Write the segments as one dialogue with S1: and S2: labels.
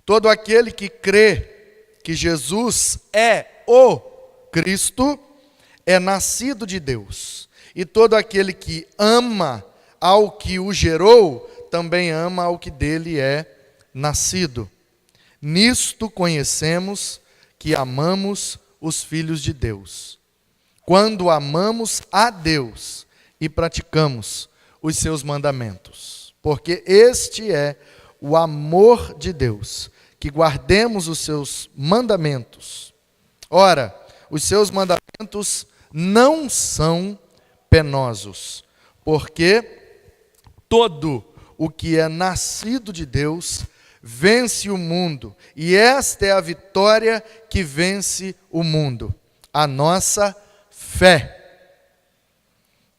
S1: Todo aquele que crê que Jesus é o Cristo é nascido de Deus. E todo aquele que ama ao que o gerou, também ama ao que dele é nascido. Nisto conhecemos que amamos os filhos de Deus, quando amamos a Deus e praticamos os seus mandamentos. Porque este é o amor de Deus, que guardemos os seus mandamentos. Ora, os seus mandamentos não são penosos, porque todo o que é nascido de Deus vence o mundo, e esta é a vitória que vence o mundo, a nossa fé.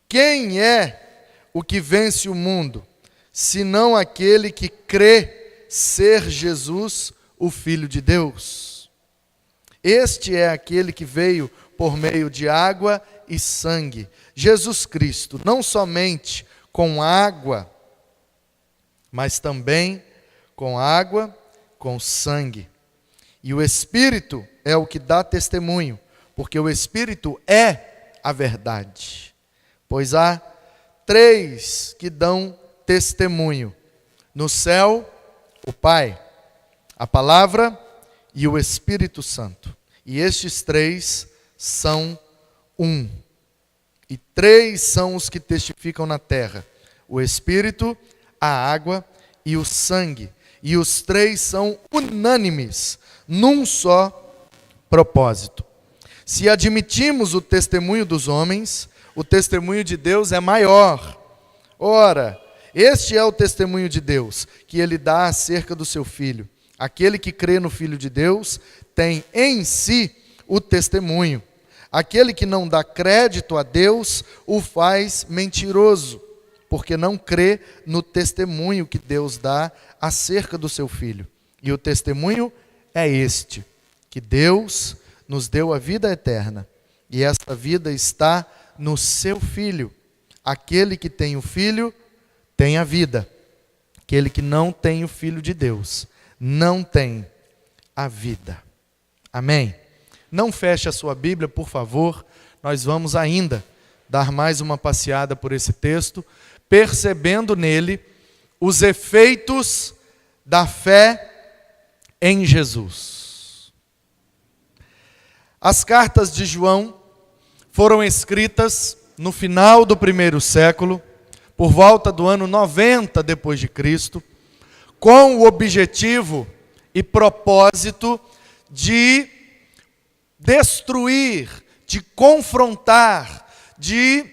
S1: Quem é o que vence o mundo, senão aquele que crê ser Jesus, o Filho de Deus? Este é aquele que veio por meio de água e sangue, Jesus Cristo, não somente com água, mas também com água, com sangue. E o Espírito é o que dá testemunho, porque o Espírito é a verdade. Pois há três que dão testemunho: no céu, o Pai, a Palavra e o Espírito Santo. E estes três são um. E três são os que testificam na terra: o Espírito, a água e o sangue. E os três são unânimes num só propósito. Se admitimos o testemunho dos homens, o testemunho de Deus é maior. Ora, este é o testemunho de Deus, que ele dá acerca do seu Filho. Aquele que crê no Filho de Deus tem em si o testemunho. Aquele que não dá crédito a Deus o faz mentiroso, porque não crê no testemunho que Deus dá acerca do seu Filho. E o testemunho é este, que Deus nos deu a vida eterna, e esta vida está no seu Filho. Aquele que tem o Filho tem a vida. Aquele que não tem o Filho de Deus não tem a vida. Amém? Não feche a sua Bíblia, por favor. Nós vamos ainda dar mais uma passeada por esse texto, percebendo nele os efeitos da fé em Jesus. As cartas de João foram escritas no final do primeiro século, por volta do ano 90 depois de Cristo, com o objetivo e propósito de destruir, de confrontar, de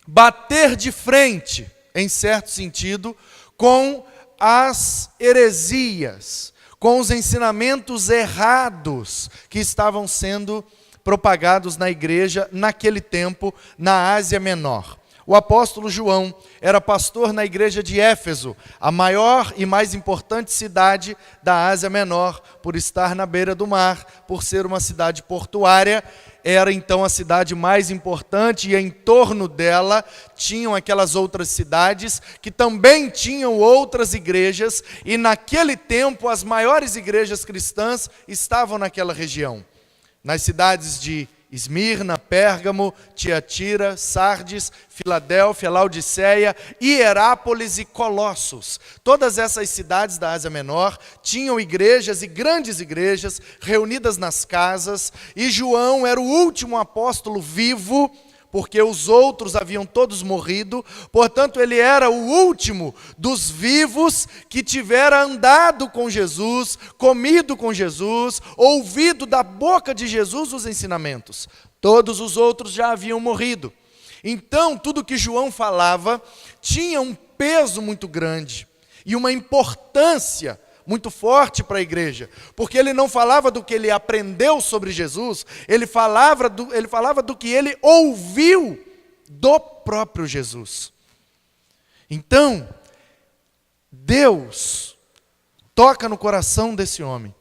S1: bater de frente, em certo sentido, com as heresias, com os ensinamentos errados que estavam sendo propagados na igreja naquele tempo, na Ásia Menor. O apóstolo João era pastor na igreja de Éfeso, a maior e mais importante cidade da Ásia Menor, por estar na beira do mar, por ser uma cidade portuária. Era então a cidade mais importante, e em torno dela tinham aquelas outras cidades que também tinham outras igrejas, e naquele tempo as maiores igrejas cristãs estavam naquela região. Nas cidades de Esmirna, Pérgamo, Tiatira, Sardes, Filadélfia, Laodiceia, Hierápolis e Colossos. Todas essas cidades da Ásia Menor tinham igrejas, e grandes igrejas, reunidas nas casas, e João era o último apóstolo vivo, porque os outros haviam todos morrido. Portanto, ele era o último dos vivos que tivera andado com Jesus, comido com Jesus, ouvido da boca de Jesus os ensinamentos. Todos os outros já haviam morrido. Então, tudo que João falava tinha um peso muito grande e uma importância muito forte para a igreja, porque ele não falava do que ele aprendeu sobre Jesus, ele falava do que ele ouviu do próprio Jesus. Então, Deus toca no coração desse homem.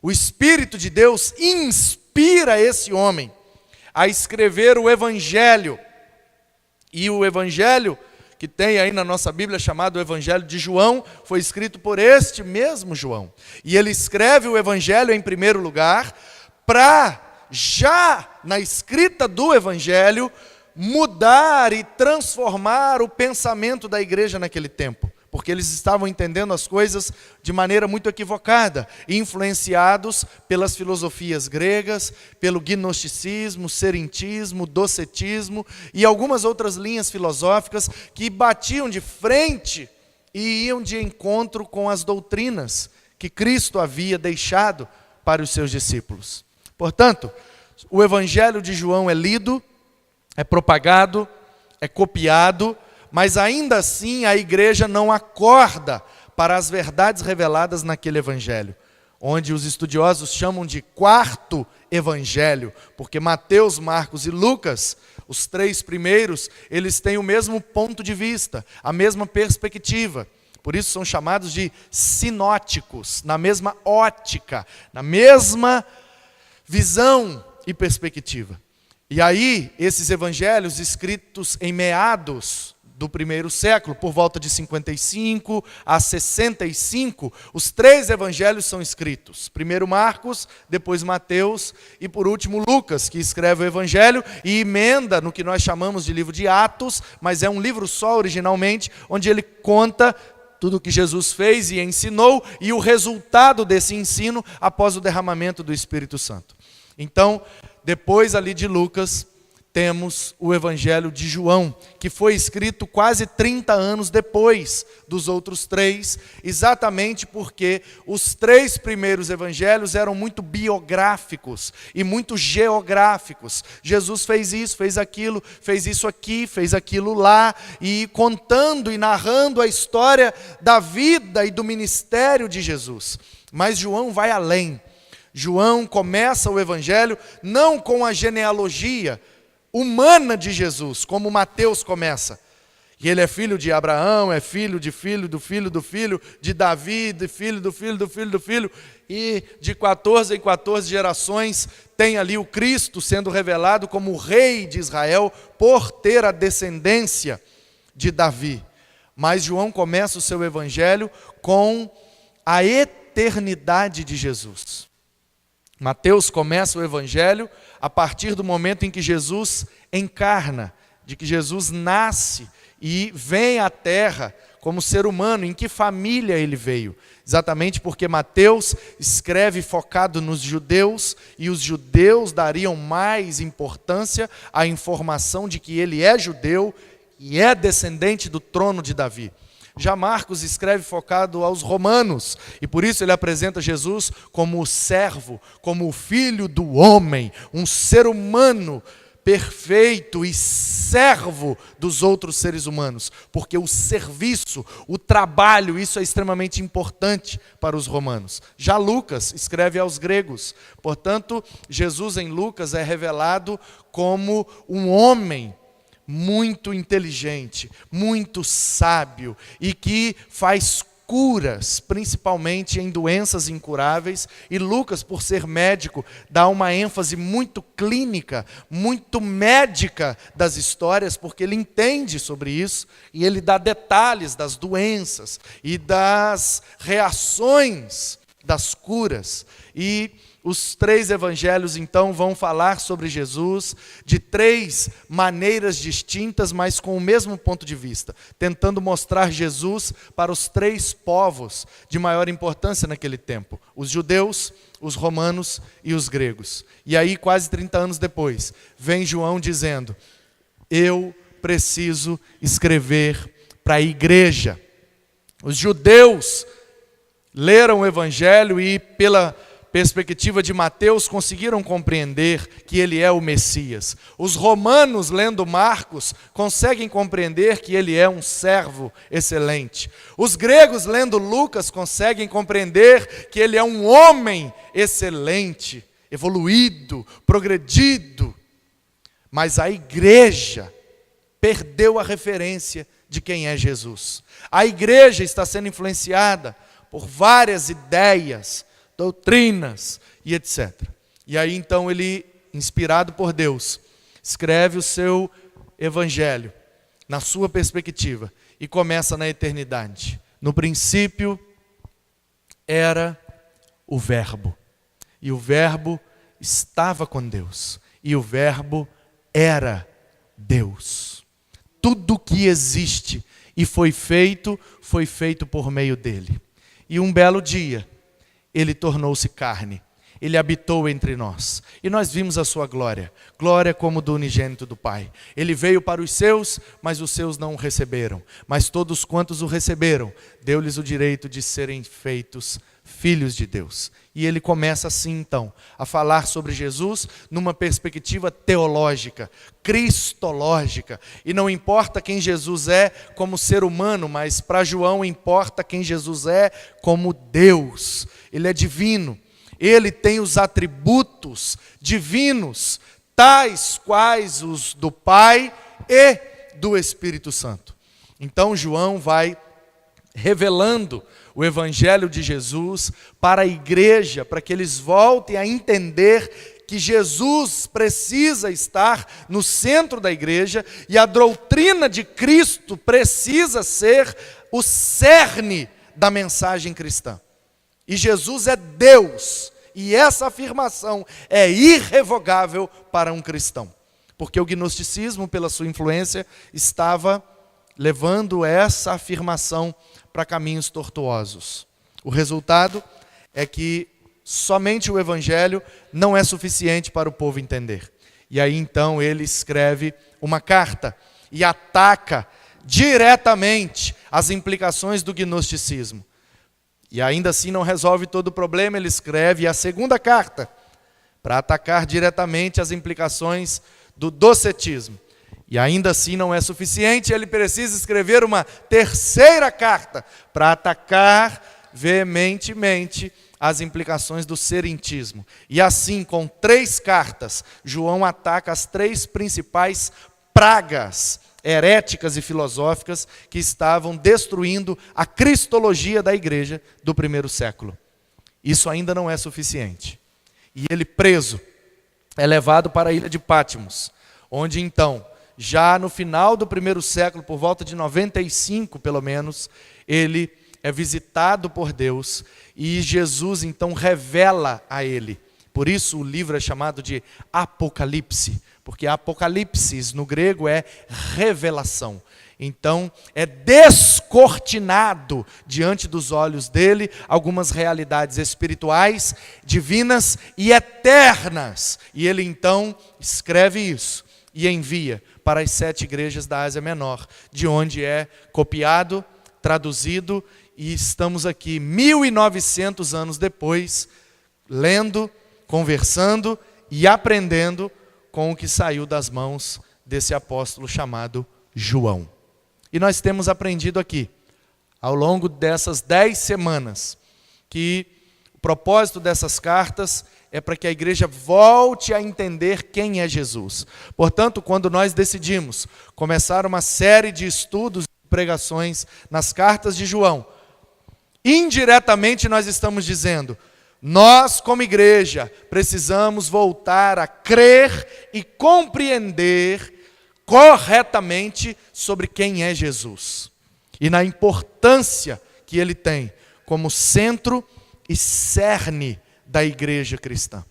S1: O Espírito de Deus inspira esse homem a escrever o Evangelho. E o Evangelho, que tem aí na nossa Bíblia chamado o Evangelho de João, foi escrito por este mesmo João. E ele escreve o Evangelho em primeiro lugar, para já na escrita do Evangelho, mudar e transformar o pensamento da igreja naquele tempo. Porque eles estavam entendendo as coisas de maneira muito equivocada, influenciados pelas filosofias gregas, pelo gnosticismo, serentismo, docetismo e algumas outras linhas filosóficas que batiam de frente e iam de encontro com as doutrinas que Cristo havia deixado para os seus discípulos. Portanto, o Evangelho de João é lido, é propagado, é copiado, mas ainda assim a igreja não acorda para as verdades reveladas naquele evangelho, onde os estudiosos chamam de quarto evangelho, porque Mateus, Marcos e Lucas, os três primeiros, eles têm o mesmo ponto de vista, a mesma perspectiva. Por isso são chamados de sinóticos, na mesma ótica, na mesma visão e perspectiva. E aí, esses evangelhos escritos em meados do primeiro século, por volta de 55 a 65, os três evangelhos são escritos. Primeiro Marcos, depois Mateus e por último Lucas, que escreve o evangelho e emenda no que nós chamamos de livro de Atos, mas é um livro só originalmente, onde ele conta tudo o que Jesus fez e ensinou e o resultado desse ensino após o derramamento do Espírito Santo. Então, depois ali de Lucas, temos o Evangelho de João, que foi escrito quase 30 anos depois dos outros três, exatamente porque os três primeiros evangelhos eram muito biográficos e muito geográficos. Jesus fez isso, fez aquilo, fez isso aqui, fez aquilo lá, e contando e narrando a história da vida e do ministério de Jesus. Mas João vai além. João começa o Evangelho não com a genealogia humana de Jesus, como Mateus começa. E ele é filho de Abraão, é filho de filho do filho do filho de Davi, de filho do filho do filho do filho, e de 14 em 14 gerações tem ali o Cristo sendo revelado como o rei de Israel por ter a descendência de Davi. Mas João começa o seu Evangelho com a eternidade de Jesus. Mateus começa o Evangelho a partir do momento em que Jesus encarna, de que Jesus nasce e vem à terra como ser humano. Em que família ele veio? Exatamente porque Mateus escreve focado nos judeus, e os judeus dariam mais importância à informação de que ele é judeu e é descendente do trono de Davi. Já Marcos escreve focado aos romanos, e por isso ele apresenta Jesus como o servo, como o filho do homem, um ser humano perfeito e servo dos outros seres humanos, porque o serviço, o trabalho, isso é extremamente importante para os romanos. Já Lucas escreve aos gregos, portanto, Jesus em Lucas é revelado como um homem muito inteligente, muito sábio, e que faz curas, principalmente em doenças incuráveis. E Lucas, por ser médico, dá uma ênfase muito clínica, muito médica das histórias, porque ele entende sobre isso, e ele dá detalhes das doenças e das reações das curas. E os três evangelhos, então, vão falar sobre Jesus de três maneiras distintas, mas com o mesmo ponto de vista, tentando mostrar Jesus para os três povos de maior importância naquele tempo: os judeus, os romanos e os gregos. E aí, quase 30 anos depois, vem João dizendo: eu preciso escrever para a igreja. Os judeus leram o evangelho e, pela perspectiva de Mateus, conseguiram compreender que ele é o Messias. Os romanos, lendo Marcos, conseguem compreender que ele é um servo excelente. Os gregos, lendo Lucas, conseguem compreender que ele é um homem excelente, evoluído, progredido. Mas a igreja perdeu a referência de quem é Jesus. A igreja está sendo influenciada por várias ideias, doutrinas e etc. E aí então ele, inspirado por Deus, escreve o seu evangelho na sua perspectiva e começa na eternidade. No princípio era o Verbo, e o Verbo estava com Deus, e o Verbo era Deus. Tudo que existe e foi feito por meio dele. E um belo dia, ele tornou-se carne. Ele habitou entre nós. E nós vimos a sua glória. Glória como do unigênito do Pai. Ele veio para os seus, mas os seus não o receberam. Mas todos quantos o receberam, deu-lhes o direito de serem feitos filhos de Deus. E ele começa assim então, a falar sobre Jesus numa perspectiva teológica, cristológica. E não importa quem Jesus é como ser humano, mas para João importa quem Jesus é como Deus. Ele é divino. Ele tem os atributos divinos, tais quais os do Pai e do Espírito Santo. Então João vai revelando o Evangelho de Jesus para a igreja, para que eles voltem a entender que Jesus precisa estar no centro da igreja e a doutrina de Cristo precisa ser o cerne da mensagem cristã. E Jesus é Deus, e essa afirmação é irrevogável para um cristão. Porque o gnosticismo, pela sua influência, estava levando essa afirmação para caminhos tortuosos. O resultado é que somente o Evangelho não é suficiente para o povo entender. E aí então ele escreve uma carta e ataca diretamente as implicações do gnosticismo. E ainda assim não resolve todo o problema, ele escreve a segunda carta para atacar diretamente as implicações do docetismo. E ainda assim não é suficiente, ele precisa escrever uma terceira carta para atacar veementemente as implicações do serentismo. E assim, com 3 cartas, João ataca as 3 principais pragas heréticas e filosóficas que estavam destruindo a cristologia da igreja do primeiro século. Isso ainda não é suficiente. E ele, preso, é levado para a ilha de Patmos, onde então, já no final do primeiro século, por volta de 95 pelo menos, ele é visitado por Deus e Jesus então revela a ele. Por isso o livro é chamado de Apocalipse, porque Apocalipsis no grego é revelação. Então é descortinado diante dos olhos dele algumas realidades espirituais, divinas e eternas. E ele então escreve isso e envia para as 7 igrejas da Ásia Menor, de onde é copiado, traduzido, e estamos aqui 1900 anos depois, lendo, conversando e aprendendo com o que saiu das mãos desse apóstolo chamado João. E nós temos aprendido aqui, ao longo dessas 10 semanas, que o propósito dessas cartas é para que a igreja volte a entender quem é Jesus. Portanto, quando nós decidimos começar uma série de estudos e pregações nas cartas de João, indiretamente nós estamos dizendo: nós, como igreja, precisamos voltar a crer e compreender corretamente sobre quem é Jesus e na importância que ele tem como centro e cerne da igreja cristã.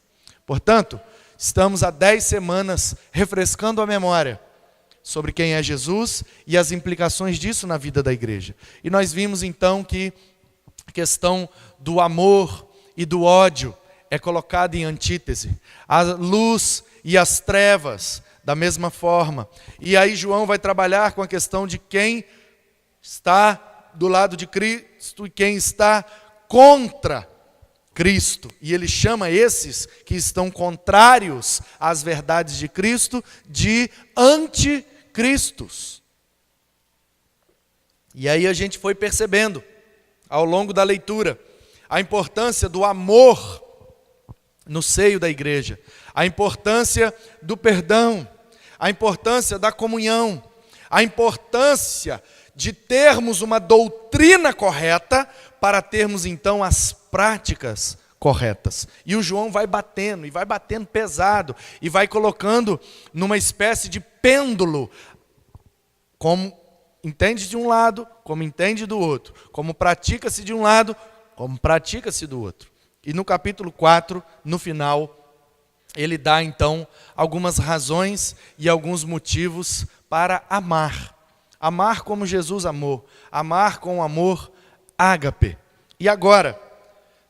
S1: Portanto, estamos há 10 semanas refrescando a memória sobre quem é Jesus e as implicações disso na vida da igreja. E nós vimos então que a questão do amor e do ódio é colocada em antítese. A luz e as trevas, da mesma forma. E aí João vai trabalhar com a questão de quem está do lado de Cristo e quem está contra Cristo. E ele chama esses que estão contrários às verdades de Cristo de anticristos. E aí a gente foi percebendo, ao longo da leitura, a importância do amor no seio da igreja, a importância do perdão, a importância da comunhão, a importância de termos uma doutrina correta para termos então as práticas corretas. E o João vai batendo, e vai batendo pesado, e vai colocando numa espécie de pêndulo, como entende de um lado, como entende do outro, como pratica-se de um lado, como pratica-se do outro. E no capítulo 4, no final, ele dá então algumas razões e alguns motivos para amar. Amar como Jesus amou, amar com amor ágape. E agora,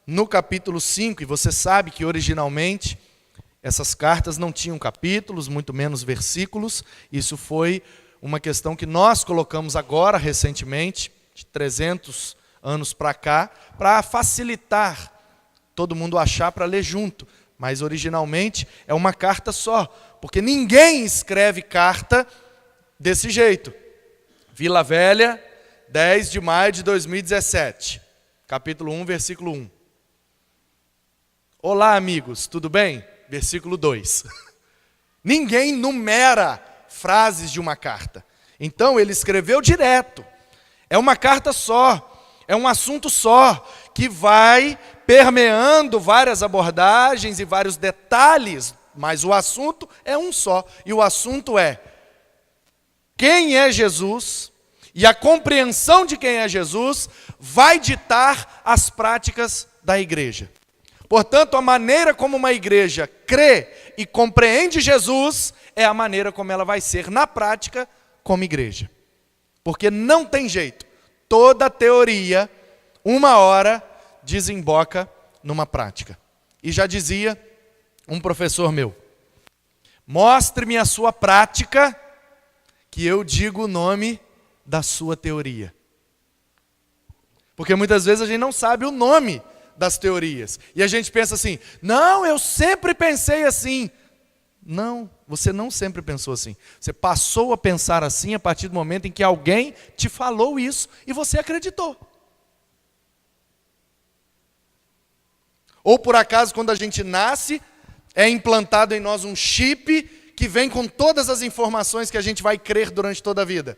S1: no capítulo 5, e você sabe que originalmente essas cartas não tinham capítulos, muito menos versículos. Isso foi uma questão que nós colocamos agora, recentemente, de 300 anos para cá, para facilitar todo mundo achar para ler junto. Mas originalmente é uma carta só, porque ninguém escreve carta desse jeito. Vila Velha, 10 de maio de 2017, capítulo 1, versículo 1. Olá, amigos, tudo bem? Versículo 2. Ninguém numera frases de uma carta. Então ele escreveu direto. É uma carta só, é um assunto só, que vai permeando várias abordagens e vários detalhes, mas o assunto é um só. E o assunto é: quem é Jesus? E a compreensão de quem é Jesus vai ditar as práticas da igreja. Portanto, a maneira como uma igreja crê e compreende Jesus é a maneira como ela vai ser na prática como igreja. Porque não tem jeito. Toda teoria, uma hora, desemboca numa prática. E já dizia um professor meu: mostre-me a sua prática, que eu digo o nome da sua teoria. Porque muitas vezes a gente não sabe o nome das teorias. E a gente pensa assim: não, eu sempre pensei assim. Não, você não sempre pensou assim. Você passou a pensar assim a partir do momento em que alguém te falou isso e você acreditou. Ou por acaso, quando a gente nasce, é implantado em nós um chip que vem com todas as informações que a gente vai crer durante toda a vida.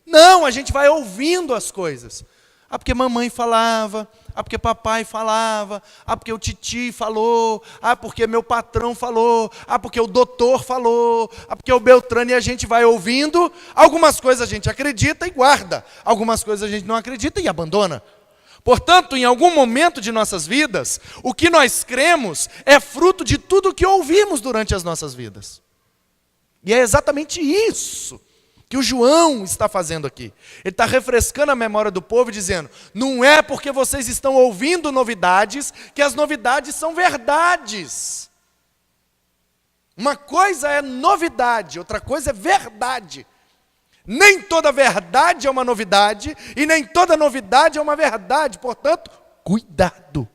S1: Não, a gente vai ouvindo as coisas. Ah, porque mamãe falava, ah, porque papai falava, ah, porque o titi falou, ah, porque meu patrão falou, ah, porque o doutor falou, ah, porque o Beltrano, e a gente vai ouvindo. Algumas coisas a gente acredita e guarda, algumas coisas a gente não acredita e abandona. Portanto, em algum momento de nossas vidas, o que nós cremos é fruto de tudo que ouvimos durante as nossas vidas. E é exatamente isso que o João está fazendo aqui. Ele está refrescando a memória do povo e dizendo: não é porque vocês estão ouvindo novidades que as novidades são verdades. Uma coisa é novidade, outra coisa é verdade. Nem toda verdade é uma novidade e nem toda novidade é uma verdade. Portanto, cuidado,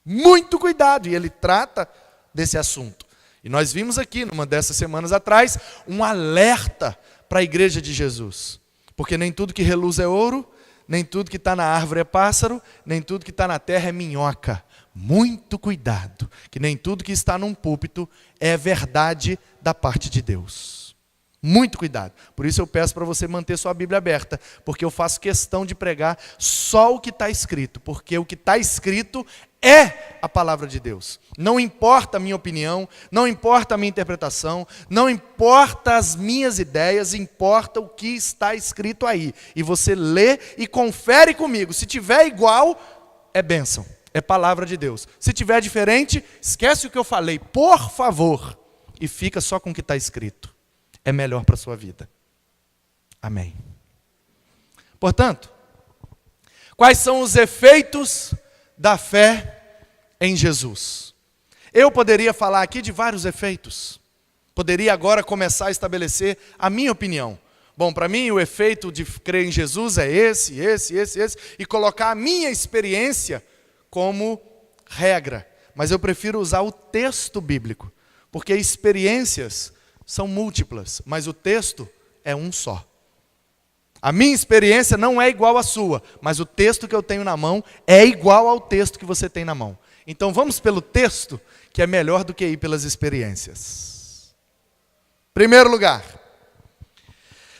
S1: muito cuidado. E ele trata desse assunto. E nós vimos aqui, numa dessas semanas atrás, um alerta para a igreja de Jesus. Porque nem tudo que reluz é ouro, nem tudo que está na árvore é pássaro, nem tudo que está na terra é minhoca. Muito cuidado, que nem tudo que está num púlpito é verdade da parte de Deus. Muito cuidado. Por isso eu peço para você manter sua Bíblia aberta, porque eu faço questão de pregar só o que está escrito, porque o que está escrito é a palavra de Deus. Não importa a minha opinião, não importa a minha interpretação, não importa as minhas ideias, importa o que está escrito aí. E você lê e confere comigo. Se tiver igual, é bênção, é palavra de Deus. Se tiver diferente, esquece o que eu falei, por favor, e fica só com o que está escrito. É melhor para a sua vida. Amém. Portanto, quais são os efeitos da fé em Jesus? Eu poderia falar aqui de vários efeitos. Poderia agora começar a estabelecer a minha opinião. Bom, para mim o efeito de crer em Jesus é esse, e colocar a minha experiência como regra. Mas eu prefiro usar o texto bíblico, porque experiências são múltiplas, mas o texto é um só. A minha experiência não é igual à sua, mas o texto que eu tenho na mão é igual ao texto que você tem na mão. Então vamos pelo texto, que é melhor do que ir pelas experiências. Primeiro lugar,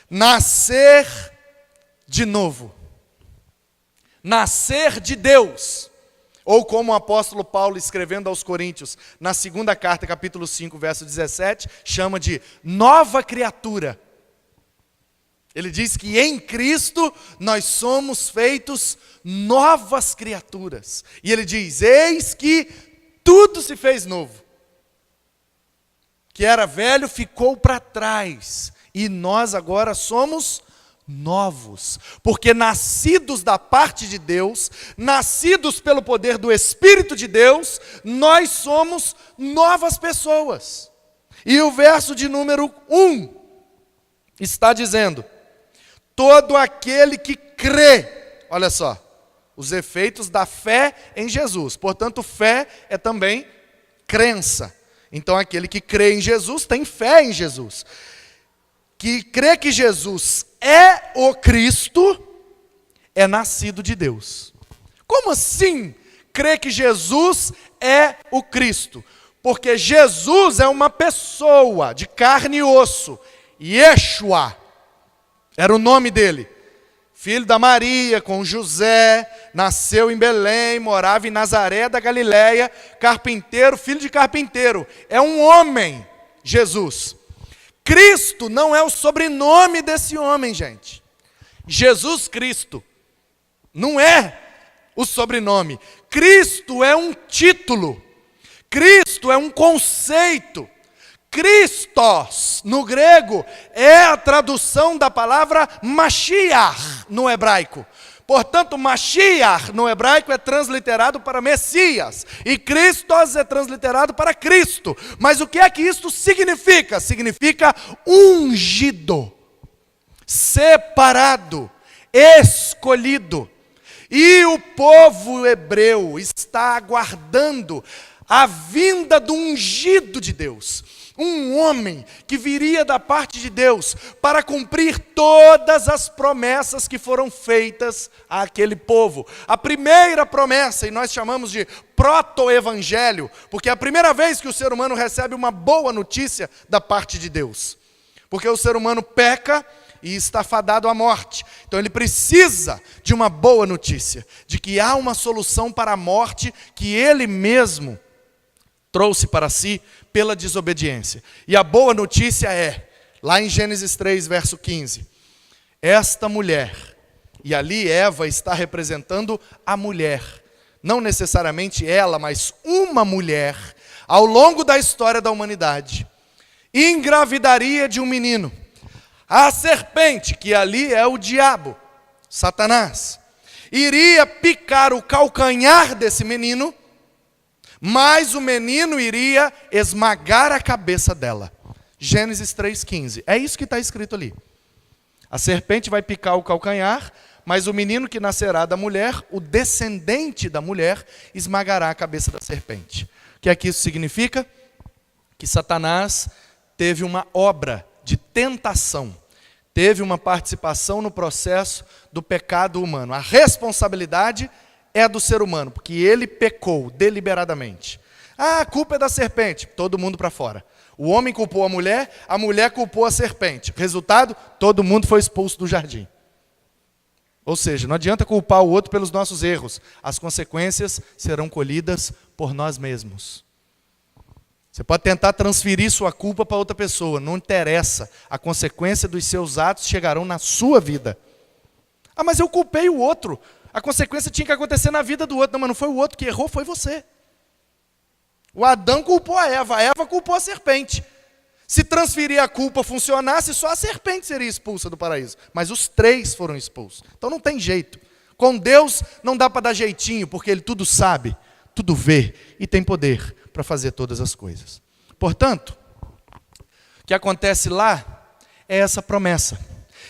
S1: nascer de novo. Nascer de Deus. Ou como o apóstolo Paulo, escrevendo aos Coríntios, na segunda carta, capítulo 5, verso 17, chama de nova criatura. Ele diz que em Cristo nós somos feitos novas criaturas. E ele diz, eis que tudo se fez novo. Que era velho ficou para trás. E nós agora somos novos. Porque nascidos da parte de Deus, nascidos pelo poder do Espírito de Deus, nós somos novas pessoas. E o verso de número 1 está dizendo, todo aquele que crê, olha só, os efeitos da fé em Jesus. Portanto, fé é também crença. Então, aquele que crê em Jesus tem fé em Jesus. Que crê que Jesus é o Cristo, é nascido de Deus. Como assim crê que Jesus é o Cristo? Porque Jesus é uma pessoa de carne e osso. Yeshua era o nome dele. Filho da Maria, com José, nasceu em Belém, morava em Nazaré da Galileia, carpinteiro, filho de carpinteiro. É um homem, Jesus. Cristo não é o sobrenome desse homem, gente. Jesus Cristo não é o sobrenome. Cristo é um título. Cristo é um conceito. Christos, no grego, é a tradução da palavra Mashiach, no hebraico. Portanto, Mashiach, no hebraico, é transliterado para Messias. E Christos é transliterado para Cristo. Mas o que é que isto significa? Significa ungido, separado, escolhido. E o povo hebreu está aguardando a vinda do ungido de Deus. Um homem que viria da parte de Deus para cumprir todas as promessas que foram feitas àquele povo. A primeira promessa, e nós chamamos de proto-evangelho, porque é a primeira vez que o ser humano recebe uma boa notícia da parte de Deus. Porque o ser humano peca e está fadado à morte. Então ele precisa de uma boa notícia, de que há uma solução para a morte que ele mesmo trouxe para si pela desobediência. E a boa notícia é, lá em Gênesis 3, verso 15, esta mulher, e ali Eva está representando a mulher, não necessariamente ela, mas uma mulher, ao longo da história da humanidade, engravidaria de um menino. A serpente, que ali é o diabo, Satanás, iria picar o calcanhar desse menino, mas o menino iria esmagar a cabeça dela. Gênesis 3,15. É isso que está escrito ali. A serpente vai picar o calcanhar, mas o menino que nascerá da mulher, o descendente da mulher, esmagará a cabeça da serpente. O que é que isso significa? Que Satanás teve uma obra de tentação, teve uma participação no processo do pecado humano. A responsabilidade é do ser humano, porque ele pecou deliberadamente. A culpa é da serpente, todo mundo para fora. O homem culpou a mulher culpou a serpente. Resultado, todo mundo foi expulso do jardim. Ou seja, não adianta culpar o outro pelos nossos erros. As consequências serão colhidas por nós mesmos. Você pode tentar transferir sua culpa para outra pessoa, não interessa. A consequência dos seus atos chegarão na sua vida. Ah, mas eu culpei o outro. A consequência tinha que acontecer na vida do outro. Não, mas não foi o outro que errou, foi você. O Adão culpou a Eva culpou a serpente. Se transferir a culpa funcionasse, só a serpente seria expulsa do paraíso. Mas os três foram expulsos. Então não tem jeito. Com Deus não dá para dar jeitinho, porque Ele tudo sabe, tudo vê e tem poder para fazer todas as coisas. Portanto, o que acontece lá é essa promessa.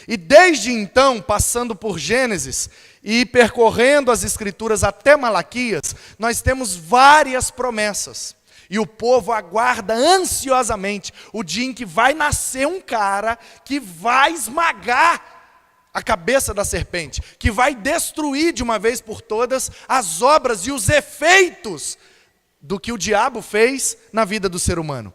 S1: E desde então, passando por Gênesis e percorrendo as Escrituras até Malaquias, nós temos várias promessas. E o povo aguarda ansiosamente o dia em que vai nascer um cara que vai esmagar a cabeça da serpente, que vai destruir de uma vez por todas as obras e os efeitos do que o diabo fez na vida do ser humano.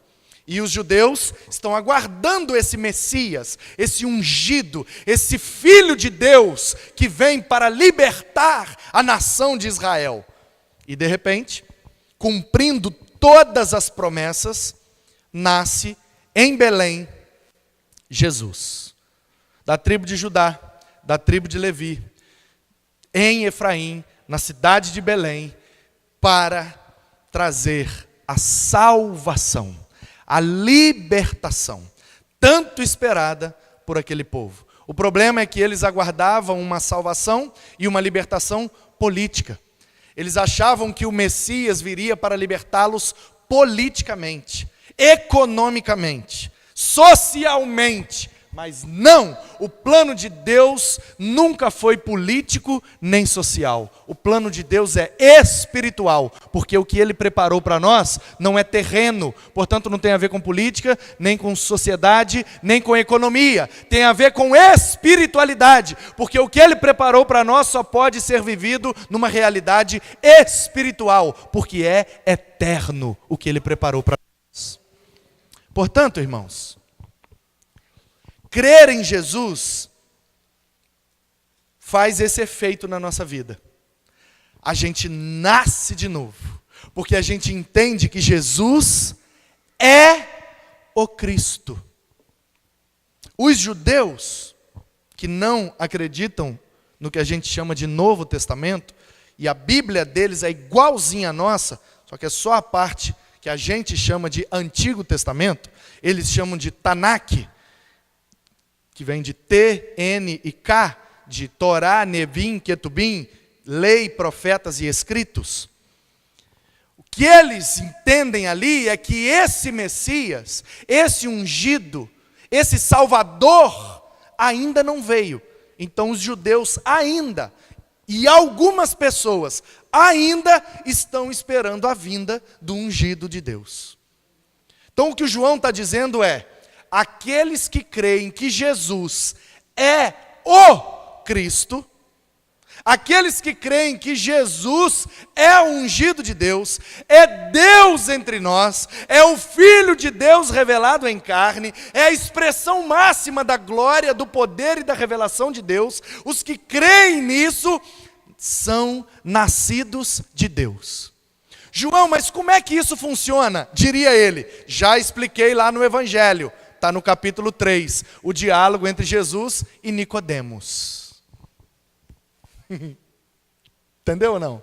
S1: E os judeus estão aguardando esse Messias, esse ungido, esse Filho de Deus que vem para libertar a nação de Israel. E de repente, cumprindo todas as promessas, nasce em Belém Jesus, da tribo de Judá, da tribo de Levi, em Efraim, na cidade de Belém, para trazer a salvação, a libertação, tanto esperada por aquele povo. O problema é que eles aguardavam uma salvação e uma libertação política. Eles achavam que o Messias viria para libertá-los politicamente, economicamente, socialmente. Mas não, o plano de Deus nunca foi político nem social. O plano de Deus é espiritual, porque o que Ele preparou para nós não é terreno, portanto não tem a ver com política, nem com sociedade, nem com economia. Tem a ver com espiritualidade, porque o que Ele preparou para nós só pode ser vivido numa realidade espiritual, porque é eterno o que Ele preparou para nós. Portanto, irmãos, crer em Jesus faz esse efeito na nossa vida. A gente nasce de novo, porque a gente entende que Jesus é o Cristo. Os judeus que não acreditam no que a gente chama de Novo Testamento, e a Bíblia deles é igualzinha à nossa, só que é só a parte que a gente chama de Antigo Testamento, eles chamam de Tanakh, que vem de T, N e K, de Torá, Nevim, Ketubim, lei, profetas e escritos. O que eles entendem ali é que esse Messias, esse ungido, esse Salvador, ainda não veio. Então os judeus ainda, e algumas pessoas ainda estão esperando a vinda do ungido de Deus. Então o que o João está dizendo é, aqueles que creem que Jesus é o Cristo, aqueles que creem que Jesus é o ungido de Deus, é Deus entre nós, é o Filho de Deus revelado em carne, é a expressão máxima da glória, do poder e da revelação de Deus, os que creem nisso são nascidos de Deus. João, mas como é que isso funciona? Diria ele, já expliquei lá no Evangelho. Está no capítulo 3, o diálogo entre Jesus e Nicodemos. Entendeu ou não?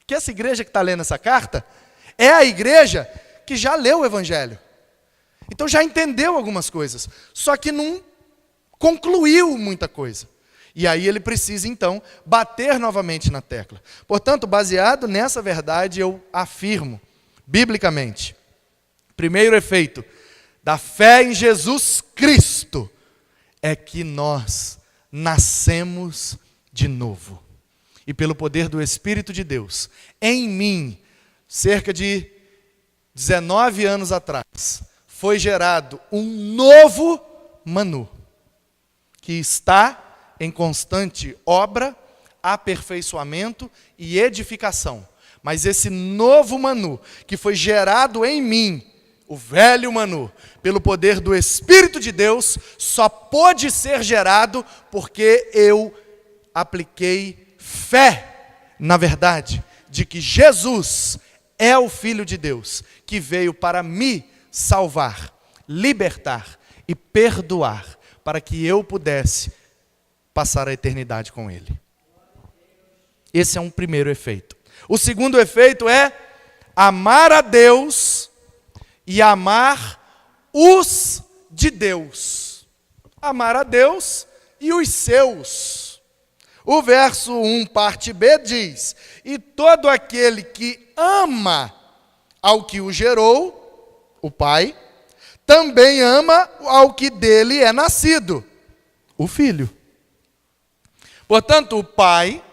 S1: Que essa igreja que está lendo essa carta é a igreja que já leu o Evangelho. Então já entendeu algumas coisas, só que não concluiu muita coisa. E aí ele precisa então bater novamente na tecla. Portanto, baseado nessa verdade, eu afirmo, biblicamente, primeiro efeito da fé em Jesus Cristo é que nós nascemos de novo. E pelo poder do Espírito de Deus, em mim, cerca de 19 anos atrás, foi gerado um novo Manu, que está em constante obra, aperfeiçoamento e edificação. Mas esse novo Manu, que foi gerado em mim, o velho Manu, pelo poder do Espírito de Deus, só pôde ser gerado porque eu apliquei fé na verdade de que Jesus é o Filho de Deus, que veio para me salvar, libertar e perdoar, para que eu pudesse passar a eternidade com Ele. Esse é um primeiro efeito. O segundo efeito é amar a Deus e amar os de Deus. Amar a Deus e os seus. O verso 1, parte B, diz: e todo aquele que ama ao que o gerou, o Pai, também ama ao que dele é nascido, o Filho. Portanto, o Pai,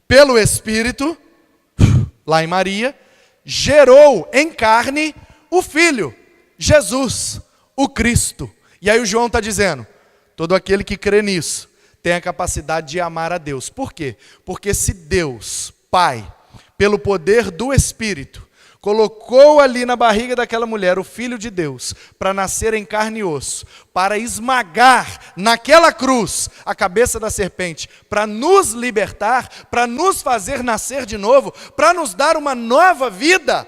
S1: pelo Espírito, lá em Maria, gerou em carne o Filho, Jesus, o Cristo. E aí o João está dizendo, todo aquele que crê nisso, tem a capacidade de amar a Deus. Por quê? Porque se Deus, Pai, pelo poder do Espírito, colocou ali na barriga daquela mulher o Filho de Deus, para nascer em carne e osso, para esmagar naquela cruz a cabeça da serpente, para nos libertar, para nos fazer nascer de novo, para nos dar uma nova vida,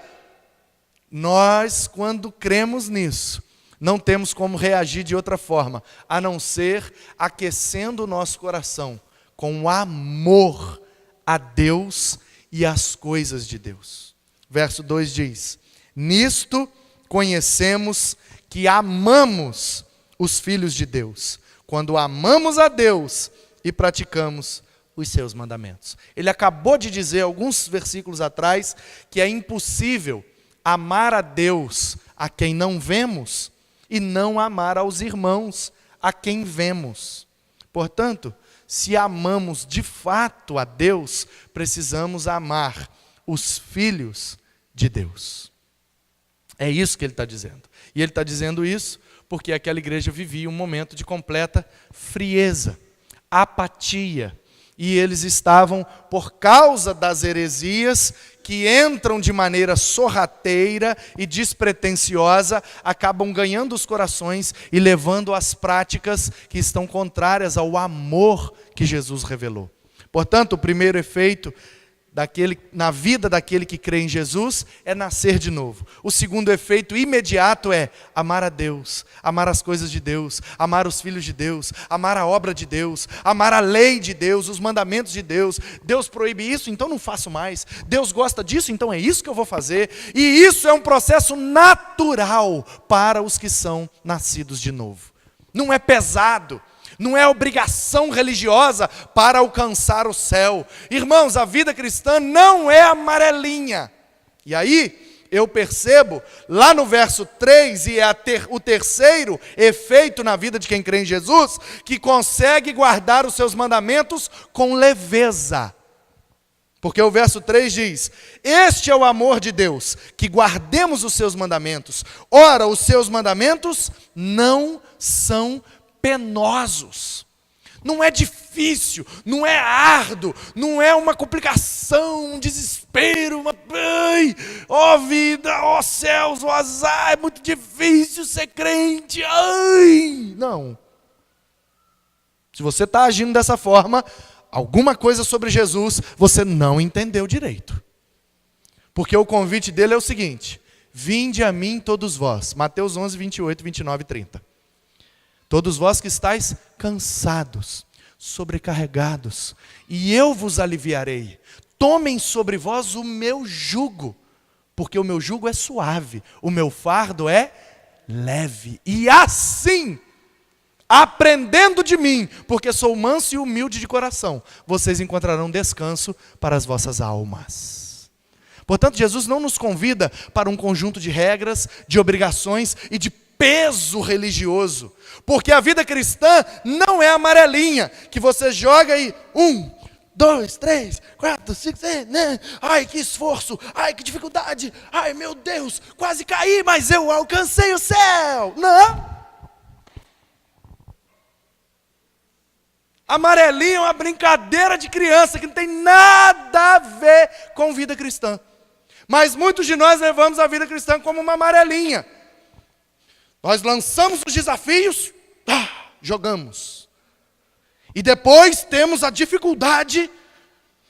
S1: nós, quando cremos nisso, não temos como reagir de outra forma, a não ser aquecendo o nosso coração com amor a Deus e às coisas de Deus. Verso 2 diz: nisto conhecemos que amamos os filhos de Deus, quando amamos a Deus e praticamos os seus mandamentos. Ele acabou de dizer, alguns versículos atrás, que é impossível amar a Deus a quem não vemos e não amar aos irmãos a quem vemos. Portanto, se amamos de fato a Deus, precisamos amar os filhos de Deus. É isso que ele está dizendo. E ele está dizendo isso porque aquela igreja vivia um momento de completa frieza, apatia. E eles estavam, por causa das heresias, que entram de maneira sorrateira e despretensiosa, acabam ganhando os corações e levando às práticas que estão contrárias ao amor que Jesus revelou. Portanto, o primeiro efeito na vida daquele que crê em Jesus é nascer de novo. O segundo efeito imediato é amar a Deus, amar as coisas de Deus, amar os filhos de Deus, amar a obra de Deus, amar a lei de Deus, os mandamentos de Deus. Deus proíbe isso, então não faço mais. Deus gosta disso, então é isso que eu vou fazer. E isso é um processo natural para os que são nascidos de novo. Não é pesado. Não é obrigação religiosa para alcançar o céu. Irmãos, a vida cristã não é amarelinha. E aí, eu percebo, lá no verso 3, e é o terceiro efeito na vida de quem crê em Jesus, que consegue guardar os seus mandamentos com leveza. Porque o verso 3 diz: este é o amor de Deus, que guardemos os seus mandamentos. Ora, os seus mandamentos não são penosos, não é difícil, não é árduo, não é uma complicação, um desespero, ó vida, ó céus, ó azar, é muito difícil ser crente, ai, não. Se você está agindo dessa forma, alguma coisa sobre Jesus você não entendeu direito, porque o convite dele é o seguinte: vinde a mim todos vós, Mateus 11, 28, 29 e 30. Todos vós que estáis cansados, sobrecarregados, e eu vos aliviarei. Tomem sobre vós o meu jugo, porque o meu jugo é suave, o meu fardo é leve. E assim, aprendendo de mim, porque sou manso e humilde de coração, vocês encontrarão descanso para as vossas almas. Portanto, Jesus não nos convida para um conjunto de regras, de obrigações e de peso religioso, porque a vida cristã não é amarelinha, que você joga aí, 1, 2, 3, 4, 5, 6, né? Ai que esforço, ai que dificuldade, ai meu Deus, quase caí, mas eu alcancei o céu. Não, amarelinho é uma brincadeira de criança, que não tem nada a ver com vida cristã, mas muitos de nós levamos a vida cristã como uma amarelinha. Nós lançamos os desafios, jogamos. E depois temos a dificuldade,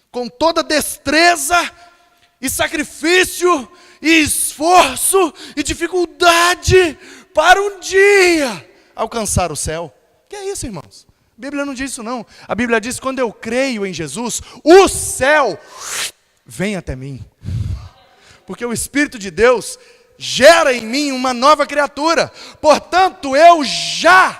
S1: com toda destreza, e sacrifício, e esforço, e dificuldade, para um dia alcançar o céu. Que é isso, irmãos? A Bíblia não diz isso não. A Bíblia diz que quando eu creio em Jesus, o céu vem até mim. Porque o Espírito de Deus gera em mim uma nova criatura. Portanto, eu já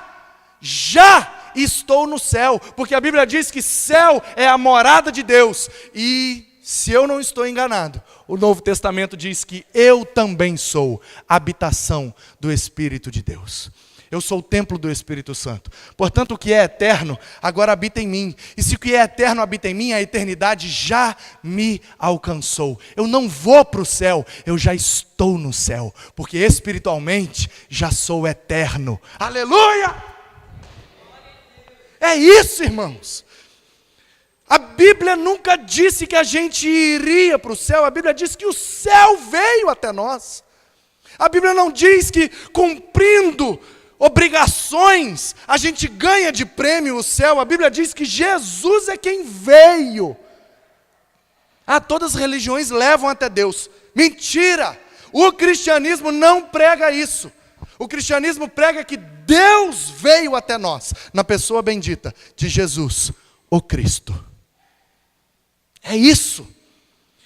S1: estou no céu. Porque a Bíblia diz que céu é a morada de Deus. E, se eu não estou enganado, o Novo Testamento diz que eu também sou habitação do Espírito de Deus. Eu sou o templo do Espírito Santo. Portanto, o que é eterno agora habita em mim. E se o que é eterno habita em mim, a eternidade já me alcançou. Eu não vou para o céu, eu já estou no céu. Porque espiritualmente já sou eterno. Aleluia! É isso, irmãos. A Bíblia nunca disse que a gente iria para o céu, a Bíblia diz que o céu veio até nós. A Bíblia não diz que cumprindo obrigações a gente ganha de prêmio o céu, a Bíblia diz que Jesus é quem veio. Todas as religiões levam até Deus. Mentira! O cristianismo não prega isso. O cristianismo prega que Deus veio até nós, na pessoa bendita de Jesus, o Cristo. É isso.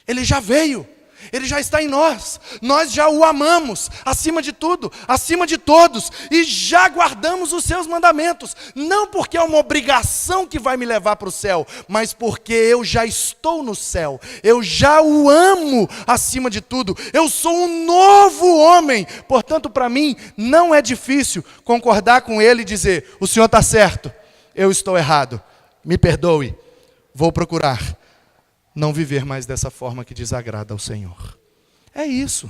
S1: Ele já veio. Ele já está em nós. Nós já o amamos, acima de tudo, acima de todos, e já guardamos os seus mandamentos. Não porque é uma obrigação que vai me levar para o céu, mas porque eu já estou no céu. Eu já o amo acima de tudo. Eu sou um novo homem. Portanto, para mim, não é difícil concordar com ele e dizer: o Senhor está certo, eu estou errado. Me perdoe, vou procurar não viver mais dessa forma que desagrada ao Senhor. É isso.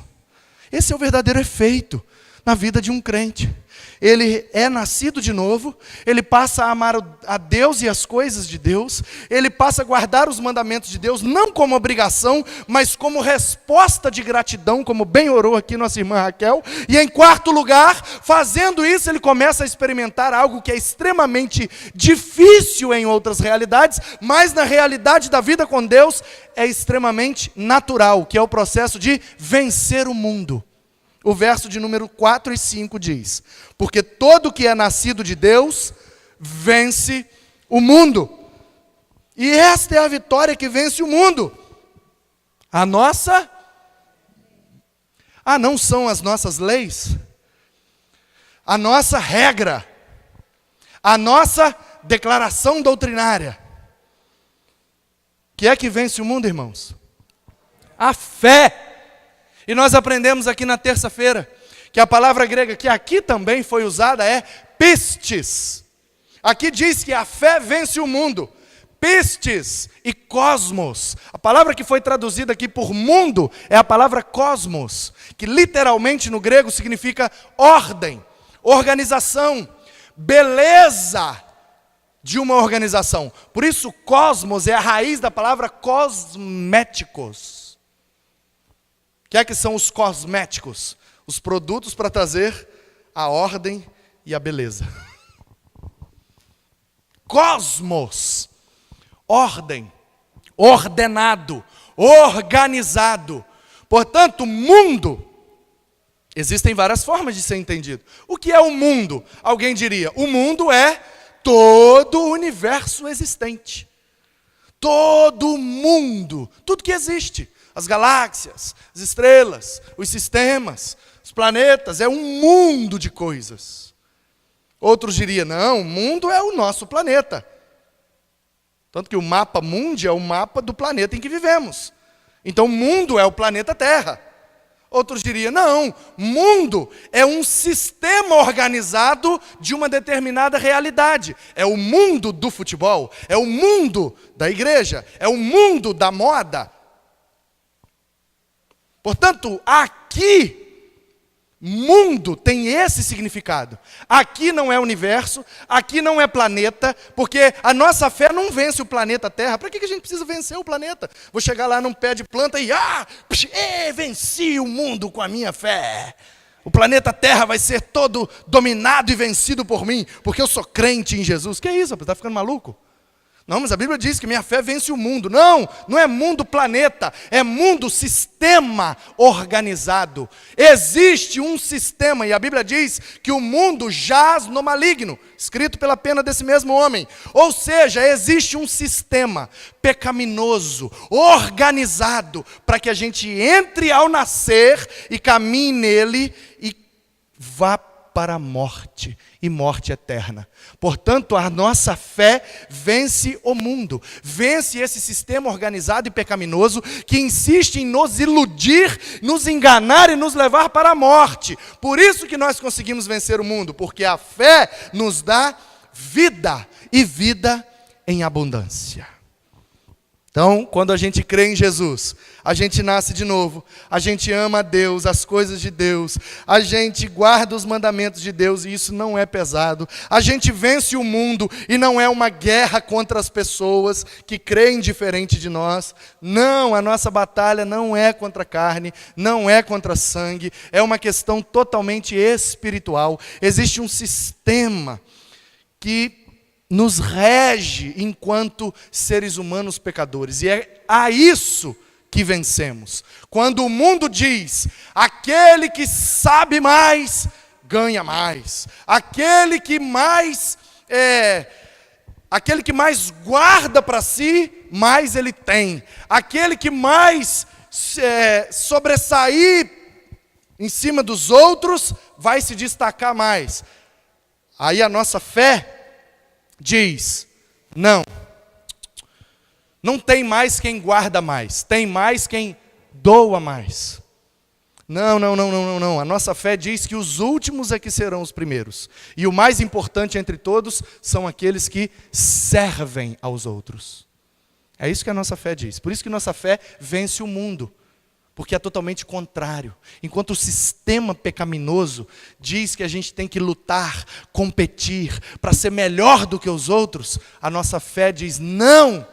S1: Esse é o verdadeiro efeito na vida de um crente. Ele é nascido de novo, ele passa a amar a Deus e as coisas de Deus, ele passa a guardar os mandamentos de Deus, não como obrigação, mas como resposta de gratidão, como bem orou aqui nossa irmã Raquel. E em quarto lugar, fazendo isso, ele começa a experimentar algo que é extremamente difícil em outras realidades, mas na realidade da vida com Deus é extremamente natural, que é o processo de vencer o mundo. O verso de número 4 e 5 diz: porque todo que é nascido de Deus, vence o mundo. E esta é a vitória que vence o mundo. Não são as nossas leis, a nossa regra, a nossa declaração doutrinária. O que é que vence o mundo, irmãos? A fé. E nós aprendemos aqui na terça-feira que a palavra grega que aqui também foi usada é pistes. Aqui diz que a fé vence o mundo. Pistes e cosmos. A palavra que foi traduzida aqui por mundo é a palavra cosmos, que literalmente no grego significa ordem, organização, beleza de uma organização. Por isso cosmos é a raiz da palavra cosméticos. O que é que são os cosméticos? Os produtos para trazer a ordem e a beleza. Cosmos, ordem, ordenado, organizado. Portanto, mundo, existem várias formas de ser entendido. O que é o mundo? Alguém diria: o mundo é todo o universo existente. Todo mundo, tudo que existe. As galáxias, as estrelas, os sistemas, os planetas, é um mundo de coisas. Outros diriam: não, o mundo é o nosso planeta. Tanto que o mapa mundi é o mapa do planeta em que vivemos. Então o mundo é o planeta Terra. Outros diriam: não, mundo é um sistema organizado de uma determinada realidade. É o mundo do futebol, é o mundo da igreja, é o mundo da moda. Portanto, aqui, mundo tem esse significado. Aqui não é universo, aqui não é planeta, porque a nossa fé não vence o planeta Terra. Para que a gente precisa vencer o planeta? Vou chegar lá num pé de planta e venci o mundo com a minha fé. O planeta Terra vai ser todo dominado e vencido por mim, porque eu sou crente em Jesus. Que é isso? Está ficando maluco? Não, mas a Bíblia diz que minha fé vence o mundo. Não, não é mundo planeta, é mundo sistema organizado. Existe um sistema, e a Bíblia diz que o mundo jaz no maligno, escrito pela pena desse mesmo homem. Ou seja, existe um sistema pecaminoso, organizado, para que a gente entre ao nascer e caminhe nele e vá para a morte, e morte eterna. Portanto, a nossa fé vence o mundo, vence esse sistema organizado e pecaminoso que insiste em nos iludir, nos enganar e nos levar para a morte. Por isso que nós conseguimos vencer o mundo, porque a fé nos dá vida, e vida em abundância. Então, quando a gente crê em Jesus, a gente nasce de novo, a gente ama a Deus, as coisas de Deus, a gente guarda os mandamentos de Deus e isso não é pesado. A gente vence o mundo e não é uma guerra contra as pessoas que creem diferente de nós. Não, a nossa batalha não é contra a carne, não é contra sangue, é uma questão totalmente espiritual. Existe um sistema que nos rege enquanto seres humanos pecadores. E é a isso que vencemos. Quando o mundo diz, aquele que sabe mais, ganha mais. Aquele que mais guarda para si, mais ele tem. Aquele que mais sobressair em cima dos outros, vai se destacar mais. Aí a nossa fé diz, não tem mais quem guarda mais, tem mais quem doa mais. Não. A nossa fé diz que os últimos é que serão os primeiros. E o mais importante entre todos são aqueles que servem aos outros. É isso que a nossa fé diz. Por isso que nossa fé vence o mundo. Porque é totalmente contrário. Enquanto o sistema pecaminoso diz que a gente tem que lutar, competir, para ser melhor do que os outros, a nossa fé diz, não!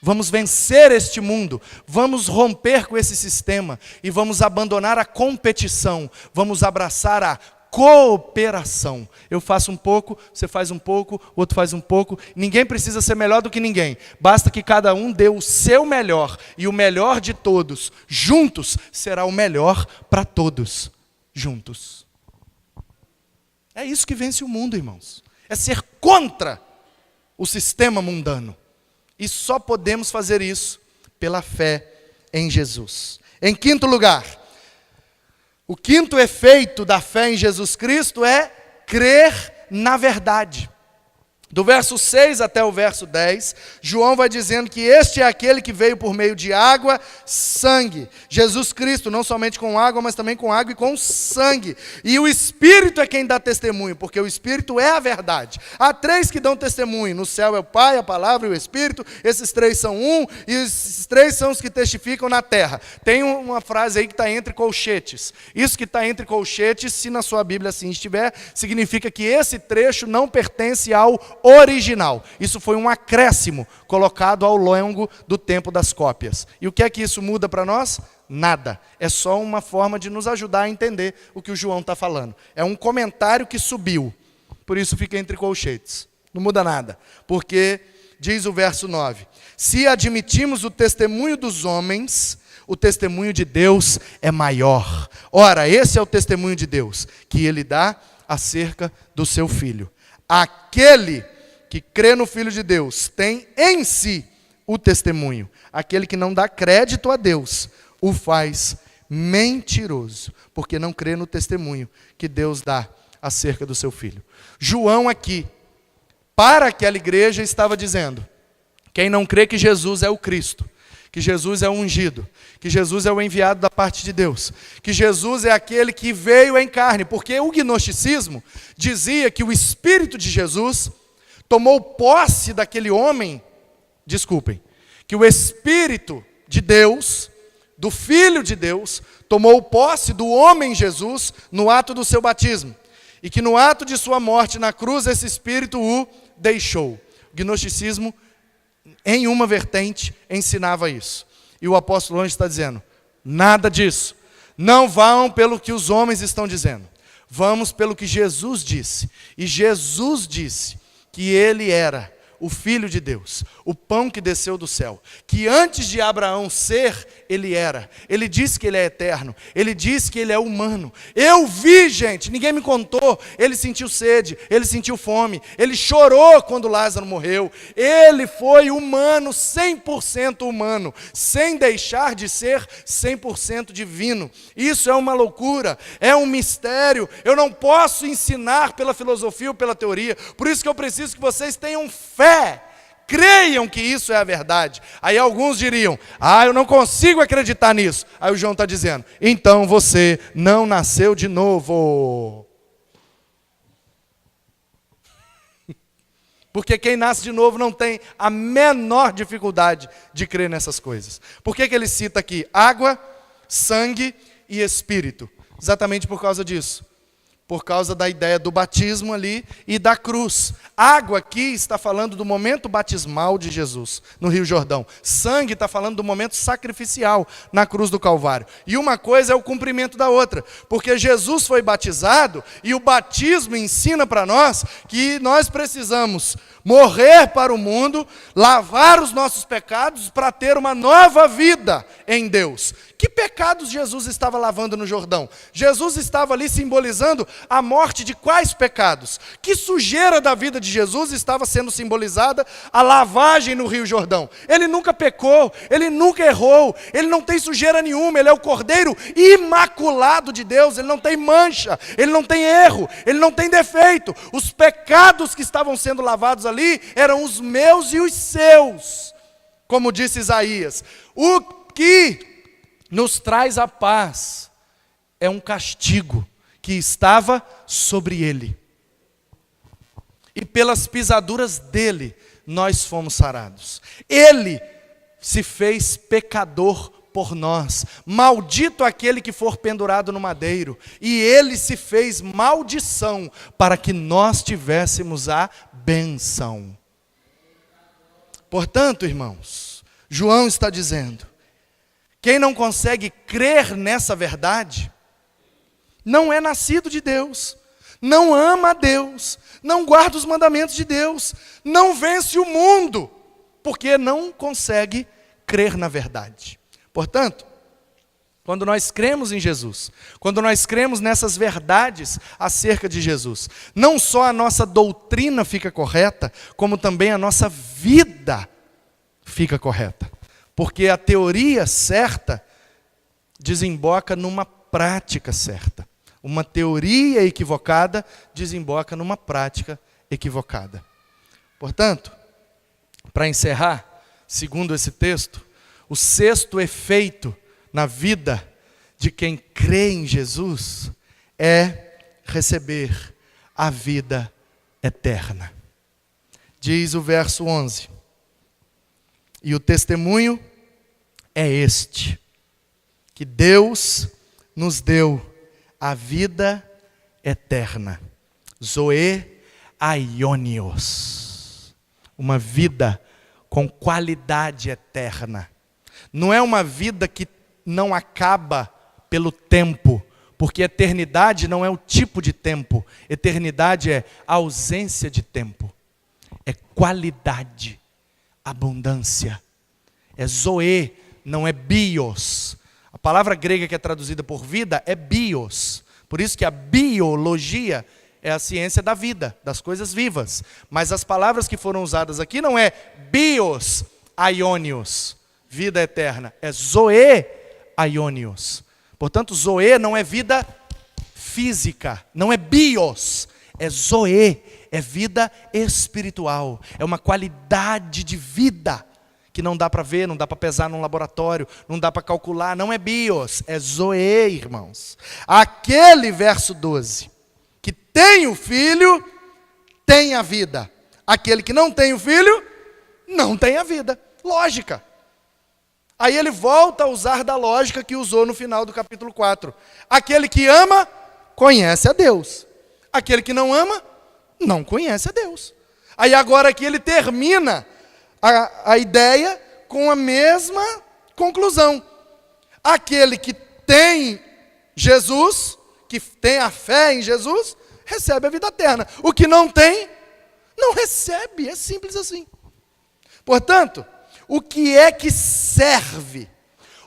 S1: Vamos vencer este mundo, vamos romper com esse sistema e vamos abandonar a competição, vamos abraçar a cooperação. Eu faço um pouco, você faz um pouco, o outro faz um pouco. Ninguém precisa ser melhor do que ninguém. Basta que cada um dê o seu melhor. E o melhor de todos, juntos, será o melhor para todos, juntos. É isso que vence o mundo, irmãos. É ser contra o sistema mundano. E só podemos fazer isso pela fé em Jesus. Em quinto lugar, o quinto efeito da fé em Jesus Cristo é crer na verdade. Do verso 6 até o verso 10, João vai dizendo que este é aquele que veio por meio de água, sangue. Jesus Cristo, não somente com água, mas também com água e com sangue. E o Espírito é quem dá testemunho, porque o Espírito é a verdade. Há três que dão testemunho, no céu é o Pai, a Palavra e o Espírito, esses três são um, e esses três são os que testificam na terra. Tem uma frase aí que está entre colchetes. Isso que está entre colchetes, se na sua Bíblia assim estiver, significa que esse trecho não pertence ao original. Isso foi um acréscimo colocado ao longo do tempo das cópias. E o que é que isso muda para nós? Nada. É só uma forma de nos ajudar a entender o que o João está falando. É um comentário que subiu. Por isso fica entre colchetes. Não muda nada. Porque, diz o verso 9, se admitimos o testemunho dos homens, o testemunho de Deus é maior. Ora, esse é o testemunho de Deus, que Ele dá acerca do seu Filho. Aquele que crê no Filho de Deus tem em si o testemunho. Aquele que não dá crédito a Deus o faz mentiroso, porque não crê no testemunho que Deus dá acerca do seu Filho. João aqui, para aquela igreja, estava dizendo, quem não crê que Jesus é o Cristo, que Jesus é o ungido, que Jesus é o enviado da parte de Deus, que Jesus é aquele que veio em carne, porque o gnosticismo dizia que o Espírito de Jesus tomou posse daquele homem, que o Espírito de Deus, do Filho de Deus, tomou posse do homem Jesus no ato do seu batismo, e que no ato de sua morte na cruz esse Espírito o deixou. O gnosticismo, em uma vertente, ensinava isso. E o apóstolo hoje está dizendo, nada disso. Não vão pelo que os homens estão dizendo. Vamos pelo que Jesus disse. E Jesus disse que Ele era o Filho de Deus, o pão que desceu do céu, que antes de Abraão ser, Ele era. Ele disse que Ele é eterno, Ele disse que Ele é humano. Eu vi, gente, ninguém me contou, Ele sentiu sede, Ele sentiu fome, Ele chorou quando Lázaro morreu. Ele foi humano, 100% humano, sem deixar de ser 100% divino. Isso é uma loucura, é um mistério. Eu não posso ensinar pela filosofia ou pela teoria, por isso que eu preciso que vocês tenham fé. Creiam que isso é a verdade. Aí alguns diriam, eu não consigo acreditar nisso. Aí o João está dizendo, então você não nasceu de novo. Porque quem nasce de novo não tem a menor dificuldade de crer nessas coisas. Por que ele cita aqui água, sangue e espírito? Exatamente por causa disso. Por causa da ideia do batismo ali e da cruz. Água aqui está falando do momento batismal de Jesus no Rio Jordão. Sangue está falando do momento sacrificial na cruz do Calvário. E uma coisa é o cumprimento da outra. Porque Jesus foi batizado e o batismo ensina para nós que nós precisamos morrer para o mundo, lavar os nossos pecados para ter uma nova vida em Deus. Que pecados Jesus estava lavando no Jordão? Jesus estava ali simbolizando a morte de quais pecados? Que sujeira da vida de Jesus estava sendo simbolizada a lavagem no Rio Jordão? Ele nunca pecou, ele nunca errou, ele não tem sujeira nenhuma, ele é o Cordeiro imaculado de Deus, ele não tem mancha, ele não tem erro, ele não tem defeito. Os pecados que estavam sendo lavados ali eram os meus e os seus, como disse Isaías. O que nos traz a paz é um castigo que estava sobre ele. E pelas pisaduras dele, nós fomos sarados. Ele se fez pecador por nós. Maldito aquele que for pendurado no madeiro. E ele se fez maldição para que nós tivéssemos a bênção. Portanto, irmãos, João está dizendo, quem não consegue crer nessa verdade, não é nascido de Deus, não ama a Deus, não guarda os mandamentos de Deus, não vence o mundo, porque não consegue crer na verdade. Portanto, quando nós cremos em Jesus, quando nós cremos nessas verdades acerca de Jesus, não só a nossa doutrina fica correta, como também a nossa vida fica correta. Porque a teoria certa desemboca numa prática certa. Uma teoria equivocada desemboca numa prática equivocada. Portanto, para encerrar, segundo esse texto, o sexto efeito na vida de quem crê em Jesus é receber a vida eterna. Diz o verso 11. E o testemunho é este, que Deus nos deu a vida eterna. Zoe aionios. Uma vida com qualidade eterna. Não é uma vida que não acaba pelo tempo, porque eternidade não é o tipo de tempo. Eternidade é ausência de tempo. É qualidade, abundância. É zoe, não é bios. A palavra grega que é traduzida por vida é bios. Por isso que a biologia é a ciência da vida, das coisas vivas. Mas as palavras que foram usadas aqui não é bios aionios, vida eterna. É zoe aionios. Portanto, zoe não é vida física, não é bios. É zoe, é vida espiritual. É uma qualidade de vida que não dá para ver, não dá para pesar num laboratório, não dá para calcular, não é bios, é zoe, irmãos. Aquele verso 12, que tem o filho, tem a vida. Aquele que não tem o filho, não tem a vida. Lógica. Aí ele volta a usar da lógica que usou no final do capítulo 4. Aquele que ama, conhece a Deus. Aquele que não ama, não conhece a Deus. Aí agora aqui ele termina a ideia com a mesma conclusão. Aquele que tem Jesus, que tem a fé em Jesus, recebe a vida eterna. O que não tem, não recebe. É simples assim. Portanto, o que é que serve,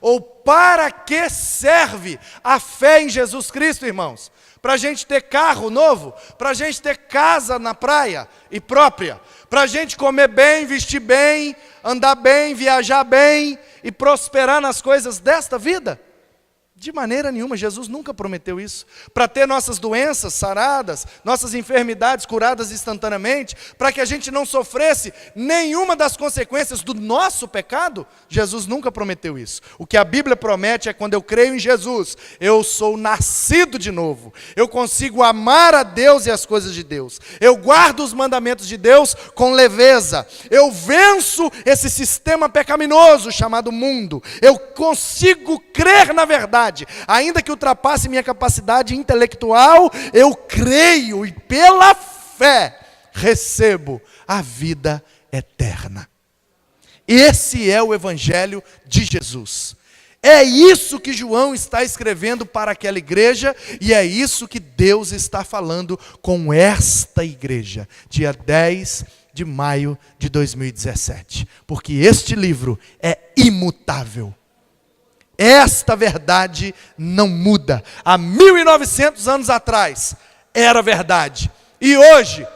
S1: ou para que serve a fé em Jesus Cristo, irmãos? Para a gente ter carro novo, para a gente ter casa na praia e própria, para a gente comer bem, vestir bem, andar bem, viajar bem e prosperar nas coisas desta vida? De maneira nenhuma, Jesus nunca prometeu isso. Para ter nossas doenças saradas, nossas enfermidades curadas instantaneamente, para que a gente não sofresse nenhuma das consequências do nosso pecado, Jesus nunca prometeu isso. O que a Bíblia promete é quando eu creio em Jesus, eu sou nascido de novo. Eu consigo amar a Deus e as coisas de Deus. Eu guardo os mandamentos de Deus com leveza. Eu venço esse sistema pecaminoso chamado mundo. Eu consigo crer na verdade. Ainda que ultrapasse minha capacidade intelectual, eu creio e pela fé recebo a vida eterna. Esse é o Evangelho de Jesus. É isso que João está escrevendo para aquela igreja e é isso que Deus está falando com esta igreja, dia 10 de maio de 2017. Porque este livro é imutável. Esta verdade não muda. Há 1900 anos atrás era verdade. E hoje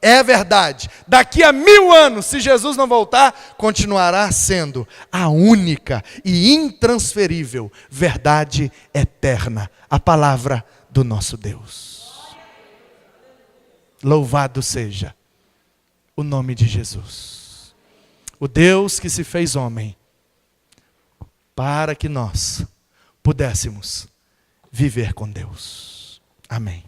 S1: é verdade. Daqui a 1000 anos, se Jesus não voltar, continuará sendo a única e intransferível verdade eterna. A palavra do nosso Deus. Louvado seja o nome de Jesus. O Deus que se fez homem, para que nós pudéssemos viver com Deus. Amém.